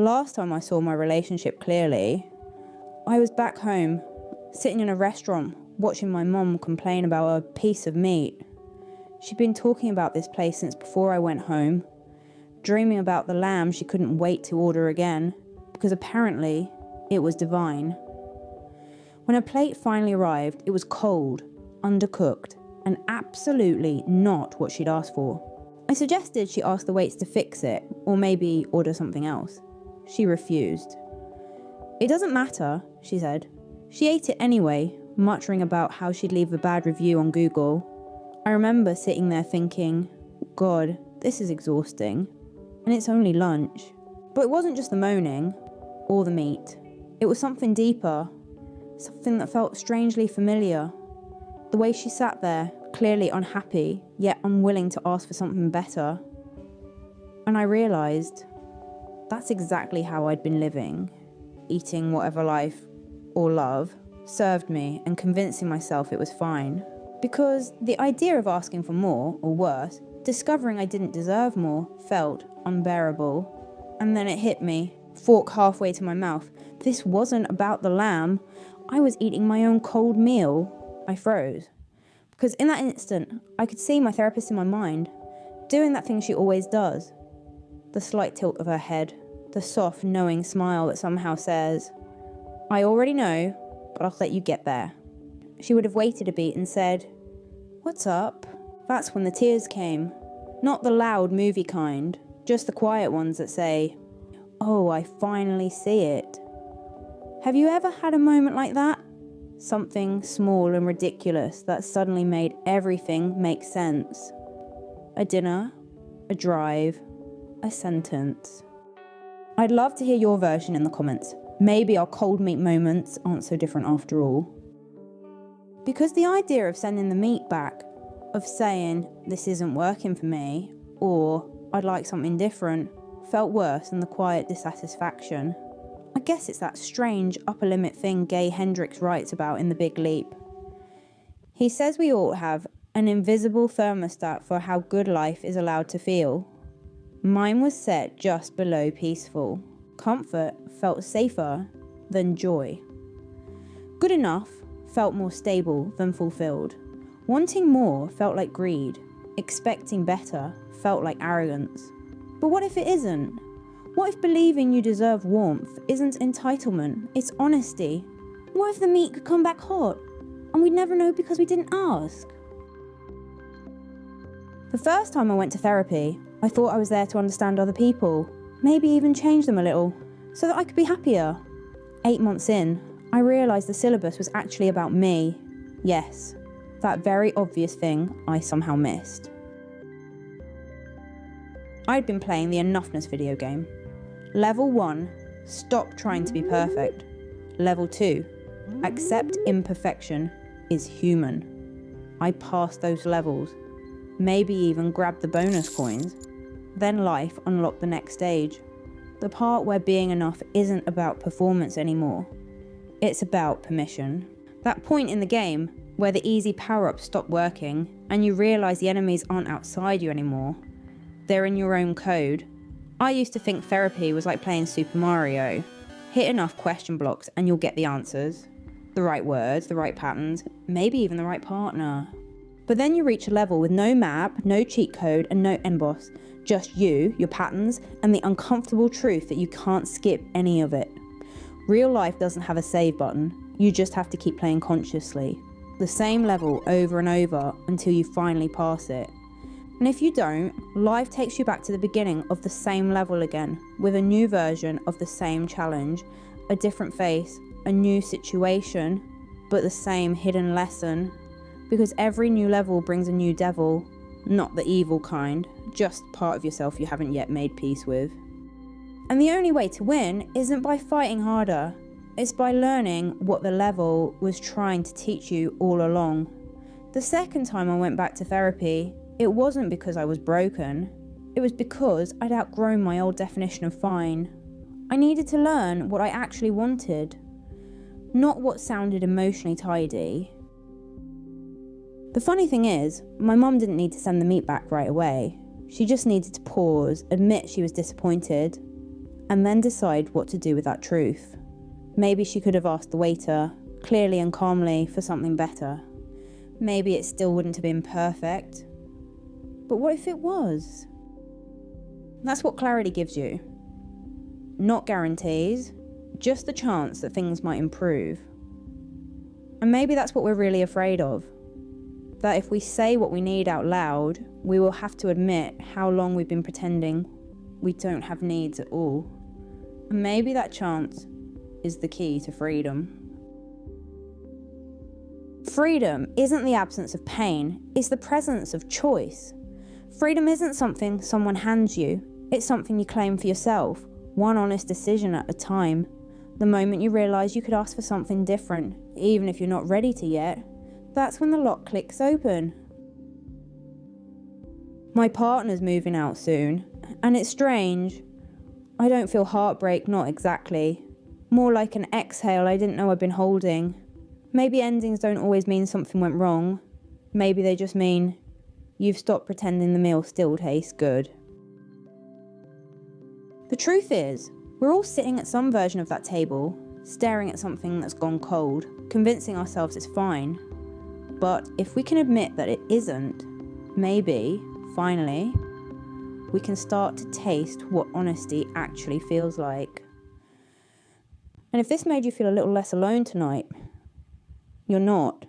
last time I saw my relationship clearly, I was back home, sitting in a restaurant, watching my mum complain about a piece of meat. She'd been talking about this place since before I went home, dreaming about the lamb she couldn't wait to order again, because apparently it was divine. When her plate finally arrived, it was cold, undercooked, and absolutely not what she'd asked for. I suggested she ask the waits to fix it, or maybe order something else. She refused. "It doesn't matter," she said. She ate it anyway, muttering about how she'd leave a bad review on Google. I remember sitting there thinking, God, this is exhausting, and it's only lunch. But it wasn't just the moaning, or the meat. It was something deeper, something that felt strangely familiar. The way she sat there, clearly unhappy, yet unwilling to ask for something better. And I realised that's exactly how I'd been living, eating whatever life, or love, served me and convincing myself it was fine. Because the idea of asking for more, or worse, discovering I didn't deserve more, felt unbearable. And then it hit me, fork halfway to my mouth. This wasn't about the lamb. I was eating my own cold meal. I froze. Because in that instant, I could see my therapist in my mind, doing that thing she always does. The slight tilt of her head, the soft, knowing smile that somehow says, "I already know, but I'll let you get there." She would have waited a beat and said, "What's up?" That's when the tears came. Not the loud movie kind, just the quiet ones that say, "Oh, I finally see it." Have you ever had a moment like that? Something small and ridiculous that suddenly made everything make sense. A dinner, a drive, a sentence. I'd love to hear your version in the comments. Maybe our cold meat moments aren't so different after all. Because the idea of sending the meat back, of saying, "This isn't working for me," or "I'd like something different," felt worse than the quiet dissatisfaction. I guess it's that strange upper limit thing Gay Hendricks writes about in The Big Leap. He says we all have an invisible thermostat for how good life is allowed to feel. Mine was set just below peaceful. Comfort felt safer than joy. Good enough felt more stable than fulfilled. Wanting more felt like greed. Expecting better felt like arrogance. But what if it isn't? What if believing you deserve warmth isn't entitlement, it's honesty? What if the meat could come back hot, and we'd never know because we didn't ask? The first time I went to therapy, I thought I was there to understand other people, maybe even change them a little, so that I could be happier. 8 months in, I realised the syllabus was actually about me. Yes, that very obvious thing I somehow missed. I'd been playing the enoughness video game. Level 1, stop trying to be perfect. Level 2, accept imperfection is human. I passed those levels, maybe even grabbed the bonus coins. Then life unlocked the next stage. The part where being enough isn't about performance anymore. It's about permission. That point in the game where the easy power-ups stop working and you realise the enemies aren't outside you anymore. They're in your own code. I used to think therapy was like playing Super Mario. Hit enough question blocks and you'll get the answers. The right words, the right patterns, maybe even the right partner. But then you reach a level with no map, no cheat code, and no end boss. Just you, your patterns, and the uncomfortable truth that you can't skip any of it. Real life doesn't have a save button. You just have to keep playing consciously. The same level over and over until you finally pass it. And if you don't, life takes you back to the beginning of the same level again, with a new version of the same challenge, a different face, a new situation, but the same hidden lesson. Because every new level brings a new devil, not the evil kind, just part of yourself you haven't yet made peace with. And the only way to win isn't by fighting harder, it's by learning what the level was trying to teach you all along. The second time I went back to therapy, it wasn't because I was broken, it was because I'd outgrown my old definition of fine. I needed to learn what I actually wanted, not what sounded emotionally tidy. The funny thing is, my mum didn't need to send the meat back right away. She just needed to pause, admit she was disappointed, and then decide what to do with that truth. Maybe she could have asked the waiter, clearly and calmly, for something better. Maybe it still wouldn't have been perfect. But what if it was? That's what clarity gives you. Not guarantees, just the chance that things might improve. And maybe that's what we're really afraid of. That if we say what we need out loud, we will have to admit how long we've been pretending we don't have needs at all. And maybe that chance is the key to freedom. Freedom isn't the absence of pain, it's the presence of choice. Freedom isn't something someone hands you, it's something you claim for yourself, one honest decision at a time. The moment you realise you could ask for something different, even if you're not ready to yet, that's when the lock clicks open. My partner's moving out soon, and it's strange. I don't feel heartbreak, not exactly. More like an exhale I didn't know I'd been holding. Maybe endings don't always mean something went wrong. Maybe they just mean you've stopped pretending the meal still tastes good. The truth is, we're all sitting at some version of that table, staring at something that's gone cold, convincing ourselves it's fine. But if we can admit that it isn't, maybe, finally, we can start to taste what honesty actually feels like. And if this made you feel a little less alone tonight, you're not.